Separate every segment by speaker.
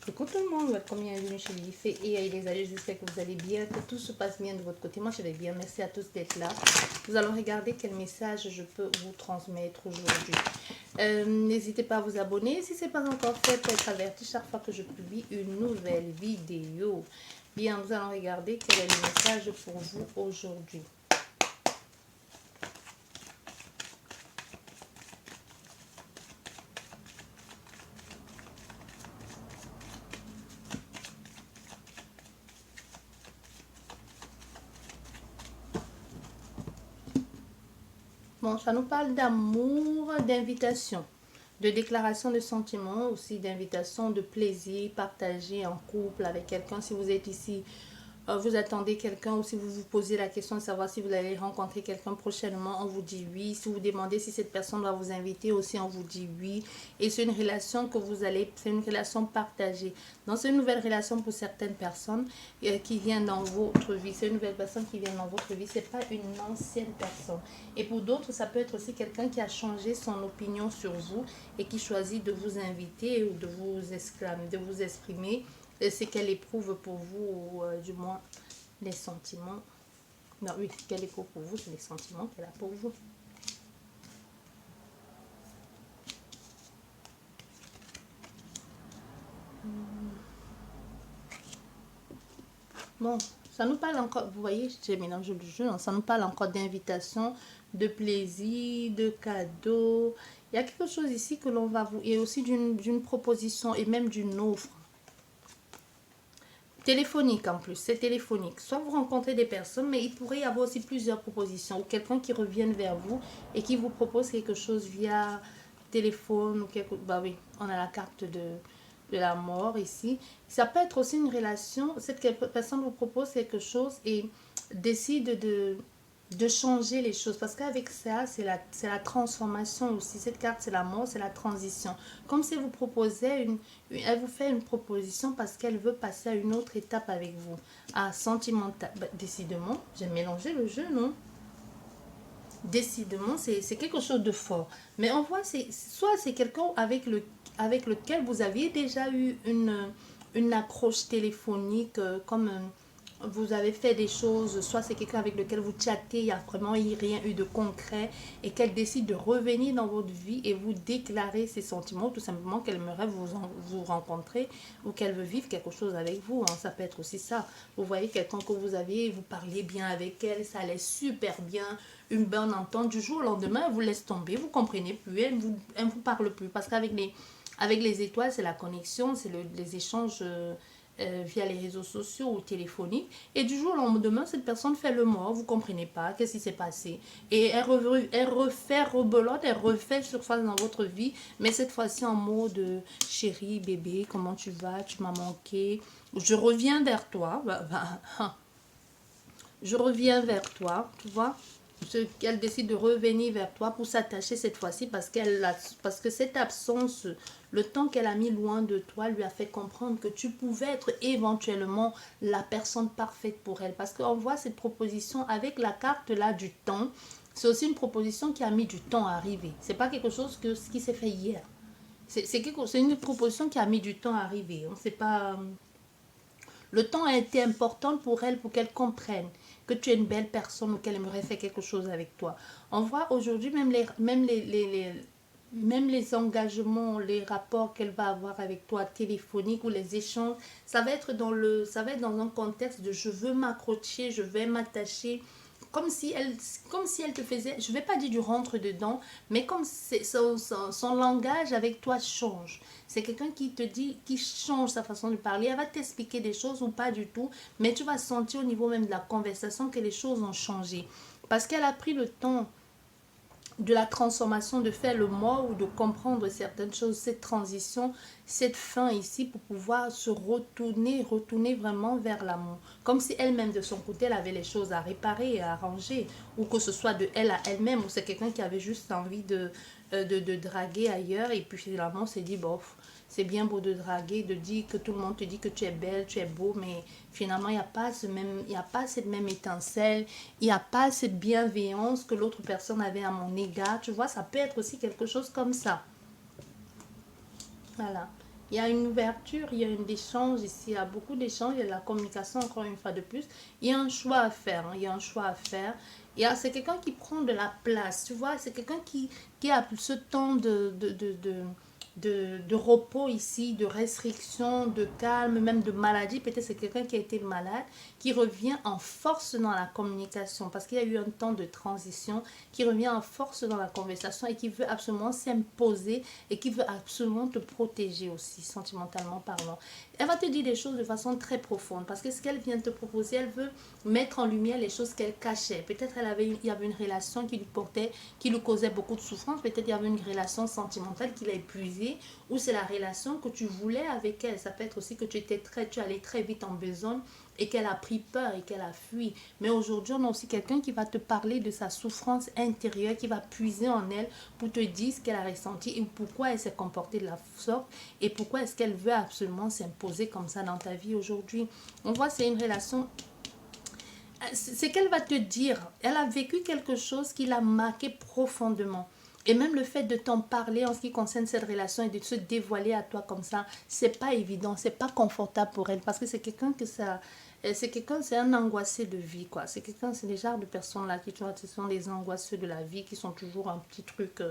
Speaker 1: Coucou tout le monde, welcome, bienvenue chez Lifé et les amis, j'espère que vous allez bien, que tout se passe bien de votre côté. Moi je vais bien, merci à tous d'être là. Nous allons regarder quel message je peux vous transmettre aujourd'hui. N'hésitez pas à vous abonner, si ce n'est pas encore fait, pour être averti chaque fois que je publie une nouvelle vidéo. Bien, nous allons regarder quel est le message pour vous aujourd'hui. Bon, ça nous parle d'amour, d'invitation, de déclaration de sentiments, aussi d'invitation de plaisir partagé en couple avec quelqu'un. Si vous êtes ici, vous attendez quelqu'un, ou si vous vous posez la question de savoir si vous allez rencontrer quelqu'un prochainement, on vous dit oui. Si vous demandez si cette personne doit vous inviter aussi, on vous dit oui. Et c'est une relation que vous allez, c'est une relation partagée. Donc c'est une nouvelle relation pour certaines personnes qui vient dans votre vie. C'est une nouvelle personne qui vient dans votre vie. C'est pas une ancienne personne. Et pour d'autres, ça peut être aussi quelqu'un qui a changé son opinion sur vous et qui choisit de vous inviter ou de vous exclamer, de vous exprimer ce qu'elle éprouve pour vous, ou du moins les sentiments. Non, oui, ce qu'elle éprouve pour vous, c'est les sentiments qu'elle a pour vous. Bon, ça nous parle encore, vous voyez, j'ai mélangé le jeu, ça nous parle encore d'invitation, de plaisir, de cadeaux. Il y a quelque chose ici que l'on va vous... Et aussi d'une proposition et même d'une offre. Téléphonique en plus, c'est téléphonique. Soit vous rencontrez des personnes, mais il pourrait y avoir aussi plusieurs propositions. Ou quelqu'un qui revienne vers vous et qui vous propose quelque chose via téléphone ou quelque... Bah oui, on a la carte de la mort ici. Ça peut être aussi une relation. Cette personne vous propose quelque chose et décide de changer les choses. Parce qu'avec ça, c'est la transformation aussi. Cette carte, c'est la mort, c'est la transition. Comme si vous proposez elle vous fait une proposition parce qu'elle veut passer à une autre étape avec vous. Ah, sentimental. Bah, décidément, j'ai mélangé le jeu, non? Décidément, c'est quelque chose de fort. Mais on voit, soit c'est quelqu'un avec lequel vous aviez déjà eu une accroche téléphonique, comme vous avez fait des choses, soit c'est quelqu'un avec lequel vous chattez, il n'y a vraiment rien eu de concret, et qu'elle décide de revenir dans votre vie et vous déclarer ses sentiments, tout simplement qu'elle aimerait vous rencontrer, ou qu'elle veut vivre quelque chose avec vous, hein. Ça peut être aussi ça. Vous voyez quelqu'un que vous aviez, vous parliez bien avec elle, ça allait super bien, une bonne entente. Du jour au lendemain, elle vous laisse tomber, vous comprenez plus, elle ne vous parle plus, parce qu'avec les étoiles, c'est la connexion, c'est les échanges via les réseaux sociaux ou téléphoniques. Et du jour au lendemain, cette personne fait le mort, vous comprenez pas, qu'est-ce qui s'est passé. Et elle refait rebelote, elle refait surface dans votre vie, mais cette fois-ci en mode chérie, bébé, comment tu vas, tu m'as manqué, je reviens vers toi. Je reviens vers toi, tu vois. Qu'elle décide de revenir vers toi pour s'attacher cette fois-ci parce que cette absence, le temps qu'elle a mis loin de toi lui a fait comprendre que tu pouvais être éventuellement la personne parfaite pour elle. Parce qu'on voit cette proposition avec la carte là du temps. C'est aussi une proposition qui a mis du temps à arriver. C'est pas quelque chose qui s'est fait hier. C'est une proposition qui a mis du temps à arriver. C'est pas... Le temps a été important pour elle, pour qu'elle comprenne que tu es une belle personne ou qu'elle aimerait faire quelque chose avec toi. On voit aujourd'hui même les engagements, les rapports qu'elle va avoir avec toi, téléphoniques ou les échanges, ça va être dans un contexte de je veux m'accrocher, je vais m'attacher, comme si elle te faisait, je ne vais pas dire du rentre dedans, mais comme son langage avec toi change. C'est quelqu'un qui te dit, qui change sa façon de parler. Elle va t'expliquer des choses ou pas du tout, mais tu vas sentir au niveau même de la conversation que les choses ont changé. Parce qu'elle a pris le temps de la transformation, de faire le moi ou de comprendre certaines choses, cette transition, cette fin ici pour pouvoir se retourner vraiment vers l'amour. Comme si elle-même de son côté, elle avait les choses à réparer et à arranger, ou que ce soit de elle à elle-même, ou c'est quelqu'un qui avait juste envie de draguer ailleurs et puis finalement s'est dit, bof, c'est bien beau de draguer, de dire que tout le monde te dit que tu es belle, tu es beau, mais finalement, il n'y a pas cette même étincelle, il n'y a pas cette bienveillance que l'autre personne avait à mon égard. Tu vois, ça peut être aussi quelque chose comme ça. Voilà. Il y a une ouverture, il y a un échange ici, il y a beaucoup d'échanges, il y a de la communication encore une fois de plus. Il y a un choix à faire, hein, il y a un choix à faire. C'est quelqu'un qui prend de la place, tu vois, c'est quelqu'un qui a ce temps de repos ici, de restriction, de calme, même de maladie. Peut-être c'est quelqu'un qui a été malade, qui revient en force dans la communication parce qu'il y a eu un temps de transition, qui revient en force dans la conversation et qui veut absolument s'imposer et qui veut absolument te protéger aussi, sentimentalement parlant. Elle va te dire des choses de façon très profonde parce que ce qu'elle vient te proposer, elle veut mettre en lumière les choses qu'elle cachait. Peut-être il y avait une relation qui lui portait, qui lui causait beaucoup de souffrance. Peut-être il y avait une relation sentimentale qui l'a épuisée ou c'est la relation que tu voulais avec elle. Ça peut être aussi que tu allais très vite en besogne et qu'elle a pris peur et qu'elle a fui. Mais aujourd'hui, on a aussi quelqu'un qui va te parler de sa souffrance intérieure, qui va puiser en elle pour te dire ce qu'elle a ressenti et pourquoi elle s'est comportée de la sorte et pourquoi est-ce qu'elle veut absolument s'imposer comme ça dans ta vie aujourd'hui. On voit c'est une relation, c'est qu'elle va te dire, elle a vécu quelque chose qui l'a marqué profondément. Et même le fait de t'en parler en ce qui concerne cette relation et de se dévoiler à toi comme ça, c'est pas évident, c'est pas confortable pour elle parce que c'est quelqu'un que ça, c'est quelqu'un, c'est un angoissé de vie quoi. C'est quelqu'un, c'est les genres de personnes là qui, tu vois, ce sont des angoisseux de la vie qui sont toujours un petit truc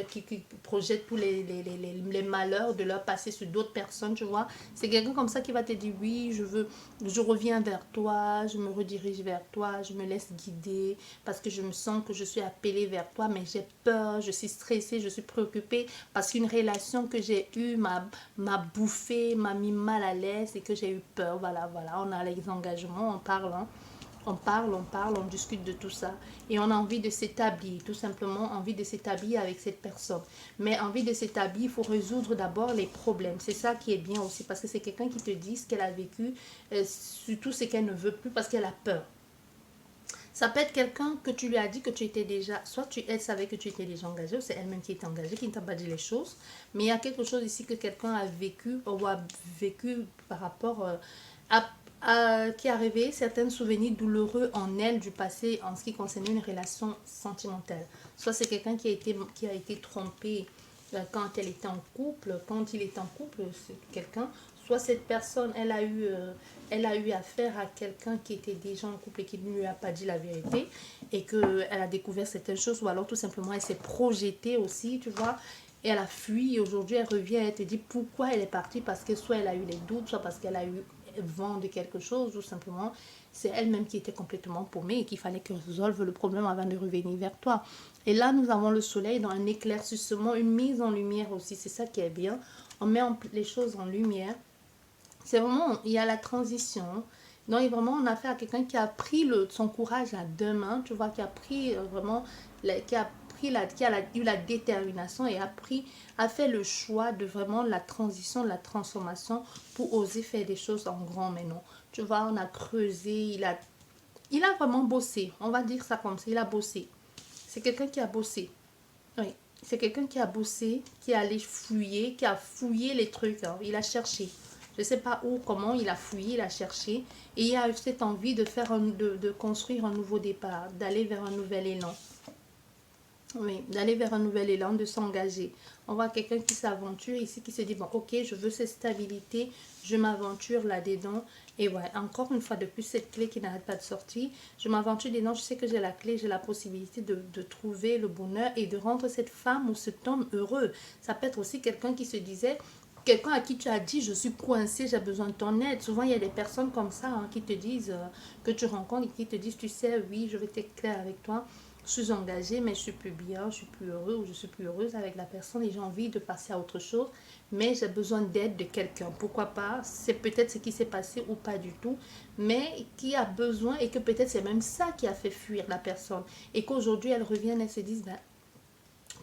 Speaker 1: qui projettent tous les malheurs de leur passé sur d'autres personnes, tu vois. C'est quelqu'un comme ça qui va te dire oui, je reviens vers toi, je me redirige vers toi, je me laisse guider parce que je me sens que je suis appelée vers toi, mais j'ai peur, je suis stressée, je suis préoccupée parce qu'une relation que j'ai eue m'a bouffé, m'a mis mal à l'aise et que j'ai eu peur. Voilà, voilà, on a les engagements, on parle, hein. On discute de tout ça. Et on a envie de s'établir, tout simplement envie de s'établir avec cette personne. Mais envie de s'établir, il faut résoudre d'abord les problèmes. C'est ça qui est bien aussi, parce que c'est quelqu'un qui te dit ce qu'elle a vécu, surtout ce qu'elle ne veut plus, parce qu'elle a peur. Ça peut être quelqu'un que tu lui as dit que tu étais déjà, soit elle savait que tu étais déjà engagé, ou c'est elle-même qui était engagée, qui ne t'a pas dit les choses. Mais il y a quelque chose ici que quelqu'un a vécu, ou a vécu par rapport qui a réveillé certains souvenirs douloureux en elle du passé en ce qui concernait une relation sentimentale. Soit c'est quelqu'un qui a été trompé quand elle était en couple, quand il est en couple, c'est quelqu'un, soit cette personne, elle a eu affaire à quelqu'un qui était déjà en couple et qui ne lui a pas dit la vérité et qu'elle a découvert certaines choses, ou alors tout simplement elle s'est projetée aussi, tu vois, et elle a fui et aujourd'hui elle revient et elle te dit pourquoi elle est partie, parce que soit elle a eu les doutes, soit parce qu'elle a eu vent de quelque chose, ou simplement c'est elle-même qui était complètement paumée et qu'il fallait qu'elle résolve le problème avant de revenir vers toi. Et là, nous avons le soleil dans un éclaircissement, une mise en lumière aussi. C'est ça qui est bien. On met les choses en lumière. C'est vraiment, il y a la transition. Donc, vraiment, on a affaire à quelqu'un qui a pris son courage à deux mains, tu vois, qui a pris vraiment, qui a pris eu la détermination et a fait le choix de vraiment la transition, la transformation pour oser faire des choses en grand maintenant. Tu vois, on a creusé, il a vraiment bossé. On va dire ça comme ça, il a bossé. C'est quelqu'un qui a bossé. Oui, c'est quelqu'un qui a bossé, qui est allé fouiller, qui a fouillé les trucs, hein. Il a cherché. Je ne sais pas où, comment, il a fouillé, il a cherché. Et il a eu cette envie de de construire un nouveau départ, d'aller vers un nouvel élan. Oui, d'aller vers un nouvel élan, de s'engager. On voit quelqu'un qui s'aventure ici, qui se dit, bon, ok, je veux cette stabilité, je m'aventure là-dedans. Et ouais, encore une fois, depuis cette clé qui n'arrête pas de sortir, je m'aventure dedans, je sais que j'ai la clé, j'ai la possibilité de trouver le bonheur et de rendre cette femme ou cet homme heureux. Ça peut être aussi quelqu'un qui se disait, quelqu'un à qui tu as dit, je suis coincé, j'ai besoin de ton aide. Souvent, il y a des personnes comme ça hein, qui te disent, que tu rencontres et qui te disent, tu sais, oui, je vais être clair avec toi. Je suis engagée, mais je suis plus bien, je suis plus heureux ou je suis plus heureuse avec la personne et j'ai envie de passer à autre chose, mais j'ai besoin d'aide de quelqu'un. Pourquoi pas? C'est peut-être ce qui s'est passé ou pas du tout, mais qui a besoin et que peut-être c'est même ça qui a fait fuir la personne et qu'aujourd'hui elle revient et se dise, ben,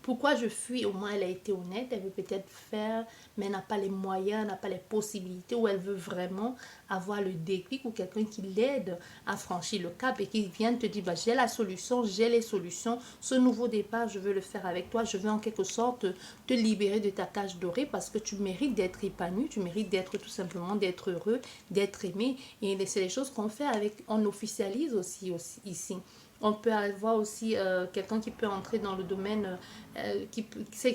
Speaker 1: pourquoi je fuis? Au moins elle a été honnête, elle veut peut-être faire, mais elle n'a pas les moyens, n'a pas les possibilités, ou elle veut vraiment avoir le déclic ou quelqu'un qui l'aide à franchir le cap et qui vient te dire, bah, j'ai la solution, j'ai les solutions, ce nouveau départ, je veux le faire avec toi, je veux en quelque sorte te libérer de ta cage dorée parce que tu mérites d'être épanoui, tu mérites d'être tout simplement, d'être heureux, d'être aimé, et c'est les choses qu'on fait avec, on officialise aussi ici. On peut avoir aussi quelqu'un qui peut entrer dans le domaine,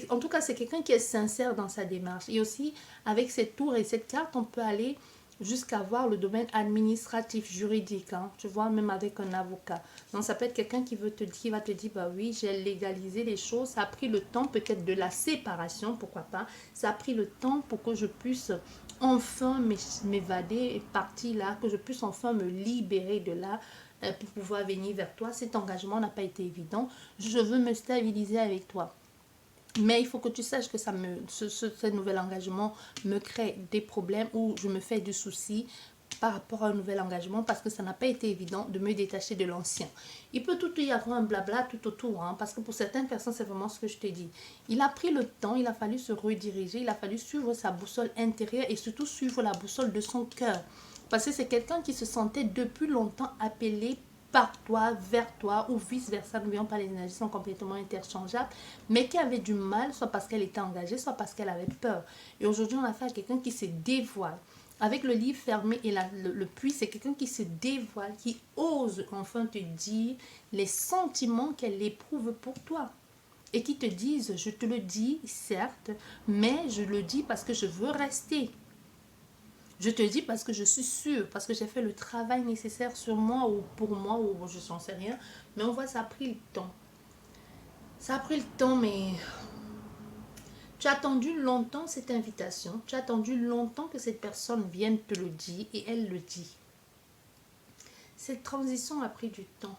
Speaker 1: en tout cas c'est quelqu'un qui est sincère dans sa démarche. Et aussi avec cette tour et cette carte, on peut aller jusqu'à voir le domaine administratif, juridique, hein, tu vois, même avec un avocat. Donc ça peut être quelqu'un qui va te dire, bah oui, j'ai légalisé les choses, ça a pris le temps peut-être de la séparation, pourquoi pas, ça a pris le temps pour que je puisse enfin m'évader et partir là, que je puisse enfin me libérer de là, pour pouvoir venir vers toi. Cet engagement n'a pas été évident. Je veux me stabiliser avec toi. Mais il faut que tu saches que ce nouvel engagement me crée des problèmes ou je me fais du souci par rapport à un nouvel engagement parce que ça n'a pas été évident de me détacher de l'ancien. Il peut tout y avoir un blabla tout autour, hein, parce que pour certaines personnes, c'est vraiment ce que je te dis. Il a pris le temps, il a fallu se rediriger, il a fallu suivre sa boussole intérieure et surtout suivre la boussole de son cœur. Parce que c'est quelqu'un qui se sentait depuis longtemps appelé par toi, vers toi, ou vice-versa. N'oublions pas, les énergies sont complètement interchangeables, mais qui avait du mal, soit parce qu'elle était engagée, soit parce qu'elle avait peur. Et aujourd'hui, on a affaire à quelqu'un qui se dévoile. Avec le livre fermé et le puits, c'est quelqu'un qui se dévoile, qui ose enfin te dire les sentiments qu'elle éprouve pour toi. Et qui te disent, je te le dis, certes, mais je le dis parce que je veux rester. Je te dis parce que je suis sûre, parce que j'ai fait le travail nécessaire sur moi ou pour moi, ou je n'en sais rien. Mais on voit, ça a pris le temps. Ça a pris le temps, mais tu as attendu longtemps cette invitation. Tu as attendu longtemps que cette personne vienne te le dire et elle le dit. Cette transition a pris du temps.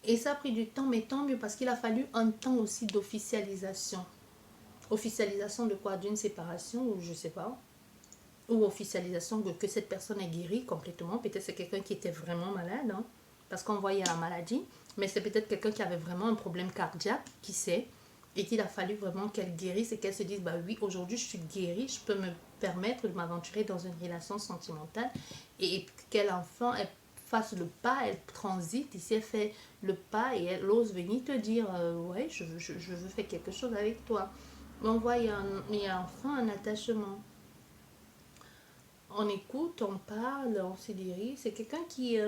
Speaker 1: Et ça a pris du temps, mais tant mieux parce qu'il a fallu un temps aussi d'officialisation. Officialisation de quoi? D'une séparation ou je sais pas. Ou officialisation que cette personne est guérie complètement. Peut-être c'est quelqu'un qui était vraiment malade, hein, parce qu'on voyait la maladie. Mais c'est peut-être quelqu'un qui avait vraiment un problème cardiaque, qui sait. Et qu'il a fallu vraiment qu'elle guérisse et qu'elle se dise, bah oui, aujourd'hui je suis guérie, je peux me permettre de m'aventurer dans une relation sentimentale. Et qu'elle enfin, elle fasse le pas, elle transite, ici elle fait le pas et elle ose venir te dire, ouais, je veux faire quelque chose avec toi. On voit, il y a enfin un attachement. On écoute, on parle, on se dirige. C'est quelqu'un qui,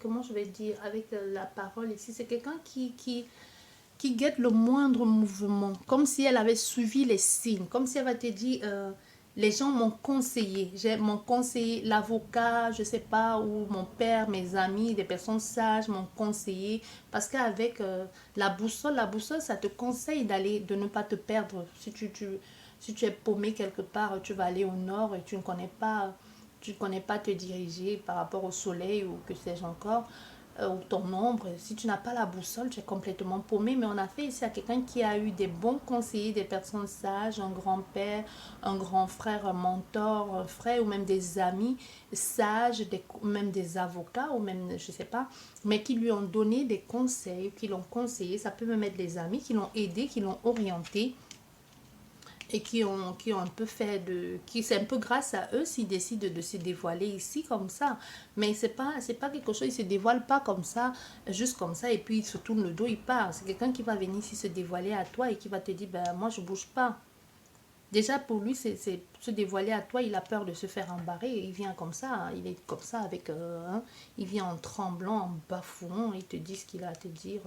Speaker 1: comment je vais dire, avec la parole ici, c'est quelqu'un qui guette le moindre mouvement, comme si elle avait suivi les signes, comme si elle va te dire, les gens m'ont conseillé, l'avocat, je sais pas, ou mon père, mes amis, des personnes sages m'ont conseillé, parce qu'avec la boussole, ça te conseille de ne pas te perdre. Si tu es paumé quelque part, tu vas aller au nord et tu ne connais pas te diriger par rapport au soleil ou que sais-je encore, ou ton ombre. Si tu n'as pas la boussole, tu es complètement paumé. Mais on a fait ici à quelqu'un qui a eu des bons conseillers, des personnes sages, un grand-père, un grand frère, un mentor, un frère ou même des amis sages, même des avocats ou même, je ne sais pas, mais qui lui ont donné des conseils, qui l'ont conseillé. Ça peut même être des amis qui l'ont aidé, qui l'ont orienté et qui ont un peu fait c'est un peu grâce à eux s'ils décident de se dévoiler ici comme ça. Mais c'est pas quelque chose, ils se dévoilent pas comme ça, juste comme ça, et puis ils se tournent le dos, ils partent. C'est quelqu'un qui va venir ici se dévoiler à toi et qui va te dire, ben moi je bouge pas. Déjà, pour lui, c'est se dévoiler à toi, il a peur de se faire embarrer. Il vient comme ça, hein, il est comme ça avec... il vient en tremblant, en bafouant, il te dit ce qu'il a à te dire.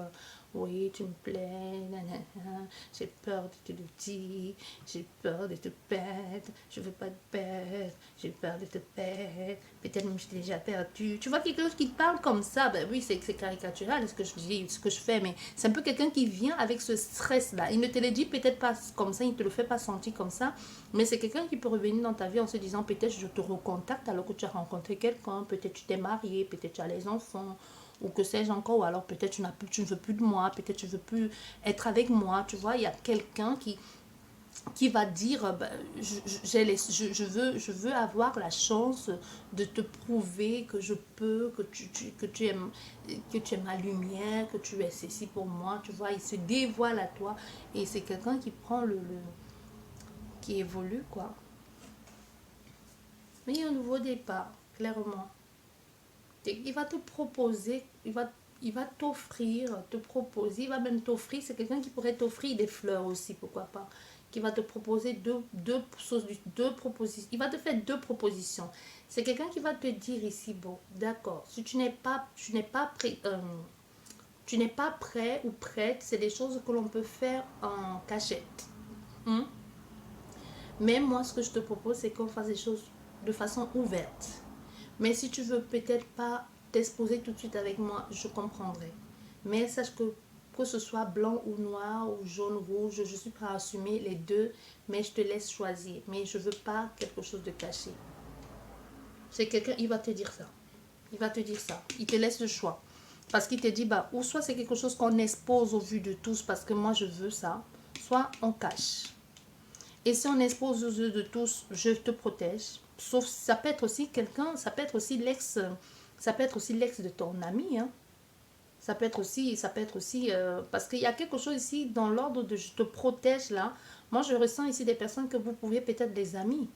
Speaker 1: Oui, tu me plais, nanana, j'ai peur de te le dire, j'ai peur de te perdre, je veux pas te perdre, j'ai peur de te perdre, peut-être même je t'ai déjà perdu. Tu vois quelque chose qui te parle comme ça, ben oui, c'est caricatural ce que je dis, ce que je fais, mais c'est un peu quelqu'un qui vient avec ce stress-là. Il ne te le dit peut-être pas comme ça, il ne te le fait pas sentir comme ça, mais c'est quelqu'un qui peut revenir dans ta vie en se disant peut-être je te recontacte alors que tu as rencontré quelqu'un, peut-être tu t'es marié, peut-être tu as les enfants, ou que sais-je encore, ou alors peut-être tu ne veux plus de moi, peut-être tu ne veux plus être avec moi, tu vois, il y a quelqu'un qui va dire, ben, je veux avoir la chance de te prouver que je peux, que tu es ma lumière, que tu es ceci pour moi, tu vois, il se dévoile à toi, et c'est quelqu'un qui prend qui évolue, quoi. Mais il y a un nouveau départ, clairement. Il va te proposer, il va t'offrir, te proposer, il va même t'offrir, c'est quelqu'un qui pourrait t'offrir des fleurs aussi, pourquoi pas. qui va te proposer deux propositions. Il va te faire deux propositions. C'est quelqu'un qui va te dire ici, bon, d'accord, si tu n'es pas prêt, tu n'es pas prêt ou prête, c'est des choses que l'on peut faire en cachette. Mais moi, ce que je te propose, c'est qu'on fasse des choses de façon ouverte. Mais si tu veux peut-être pas t'exposer tout de suite avec moi, je comprendrai. Mais sache que ce soit blanc ou noir ou jaune, rouge, je suis prêt à assumer les deux, mais je te laisse choisir. Mais je veux pas quelque chose de caché. C'est quelqu'un, il va te dire ça. Il va te dire ça. Il te laisse le choix. Parce qu'il te dit, bah, ou soit c'est quelque chose qu'on expose au vu de tous parce que moi je veux ça, soit on cache. Et si on expose aux yeux de tous, je te protège. Sauf ça peut être aussi quelqu'un, ça peut être aussi l'ex de ton ami. Hein. Ça peut être aussi, parce qu'il y a quelque chose ici dans l'ordre de je te protège là. Moi, je ressens ici des personnes que vous pouvez peut-être des amis.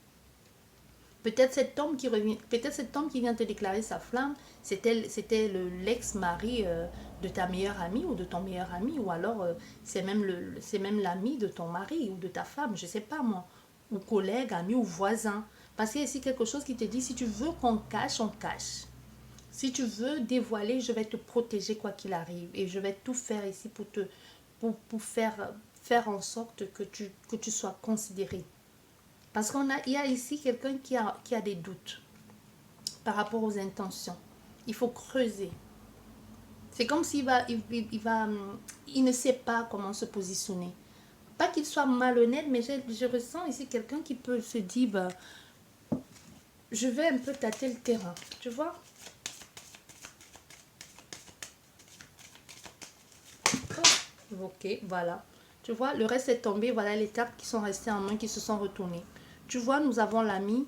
Speaker 1: Peut-être cet homme qui revient, peut-être cet homme qui vient te déclarer sa flamme, c'était l'ex-mari de ta meilleure amie ou de ton meilleur ami, ou alors c'est même l'ami de ton mari ou de ta femme, je sais pas moi, ou collègue, ami ou voisin. Parce qu'il y a ici quelque chose qui te dit, si tu veux qu'on cache, on cache. Si tu veux dévoiler, je vais te protéger quoi qu'il arrive, et je vais tout faire ici pour faire en sorte que tu sois considéré. Parce il y a ici quelqu'un qui a des doutes par rapport aux intentions. Il faut creuser. C'est comme s'il il ne sait pas comment se positionner. Pas qu'il soit malhonnête, mais je ressens ici quelqu'un qui peut se dire, bah, je vais un peu tâter le terrain. Tu vois? Oh, ok, voilà. Tu vois, le reste est tombé. Voilà les cartes qui sont restées en main, qui se sont retournées. Tu vois, nous avons l'ami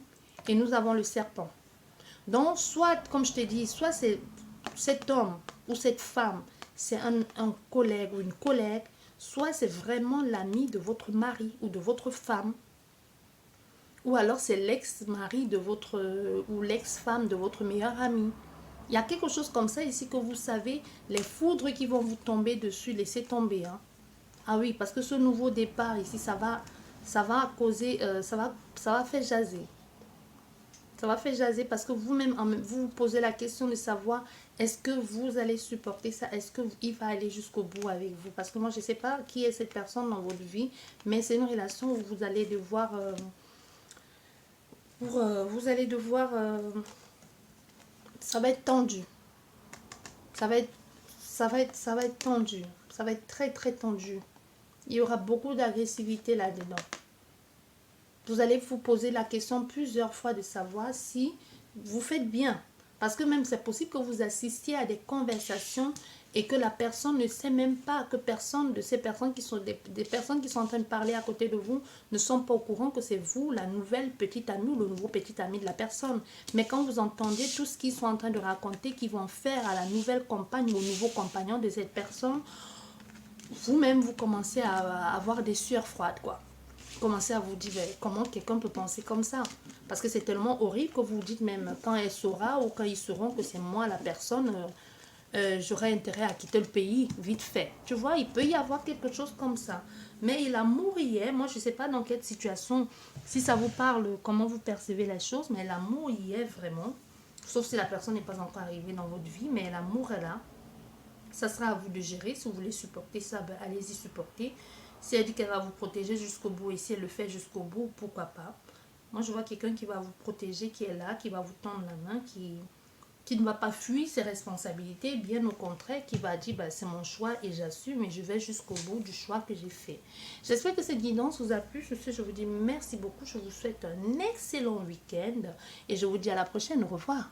Speaker 1: et nous avons le serpent. Donc, soit, comme je t'ai dit, soit c'est cet homme ou cette femme, c'est un collègue ou une collègue, soit c'est vraiment l'ami de votre mari ou de votre femme, ou alors c'est l'ex-mari de votre, ou l'ex-femme de votre meilleur ami. Il y a quelque chose comme ça ici que vous savez, les foudres qui vont vous tomber dessus, laissez tomber. Hein. Ah oui, parce que ce nouveau départ ici, ça va causer, ça va faire jaser. Ça va faire jaser parce que vous-même, vous vous posez la question de savoir est-ce que vous allez supporter ça, est-ce qu'il va aller jusqu'au bout avec vous. Parce que moi, je ne sais pas qui est cette personne dans votre vie, mais c'est une relation où vous allez devoir, ça va être tendu. Ça va être tendu. Ça va être très, très tendu. Il y aura beaucoup d'agressivité là-dedans. Vous allez vous poser la question plusieurs fois de savoir si vous faites bien. Parce que même c'est possible que vous assistiez à des conversations et que la personne ne sait même pas, que personne de ces personnes qui sont des personnes qui sont en train de parler à côté de vous ne sont pas au courant que c'est vous, la nouvelle petite amie ou le nouveau petit ami de la personne. Mais quand vous entendez tout ce qu'ils sont en train de raconter, qu'ils vont faire à la nouvelle compagne ou au nouveau compagnon de cette personne, vous-même vous commencez à avoir des sueurs froides, quoi. Commencez à vous dire comment quelqu'un peut penser comme ça, parce que c'est tellement horrible que vous dites même quand elle saura ou quand ils sauront que c'est moi la personne, j'aurais intérêt à quitter le pays vite fait. Tu vois, il peut y avoir quelque chose comme ça. Mais l'amour y est. Moi je sais pas dans quelle situation, si ça vous parle, comment vous percevez la chose, mais l'amour y est vraiment, sauf si la personne n'est pas encore arrivée dans votre vie, mais l'amour est là. Ça sera à vous de gérer. Si vous voulez supporter ça, ben, allez-y supporter. Si elle dit qu'elle va vous protéger jusqu'au bout et si elle le fait jusqu'au bout, pourquoi pas. Moi, je vois quelqu'un qui va vous protéger, qui est là, qui va vous tendre la main, qui ne va pas fuir ses responsabilités, bien au contraire, qui va dire, bah, c'est mon choix et j'assume et je vais jusqu'au bout du choix que j'ai fait. J'espère que cette guidance vous a plu. Sur ce, je vous dis merci beaucoup. Je vous souhaite un excellent week-end et je vous dis à la prochaine. Au revoir.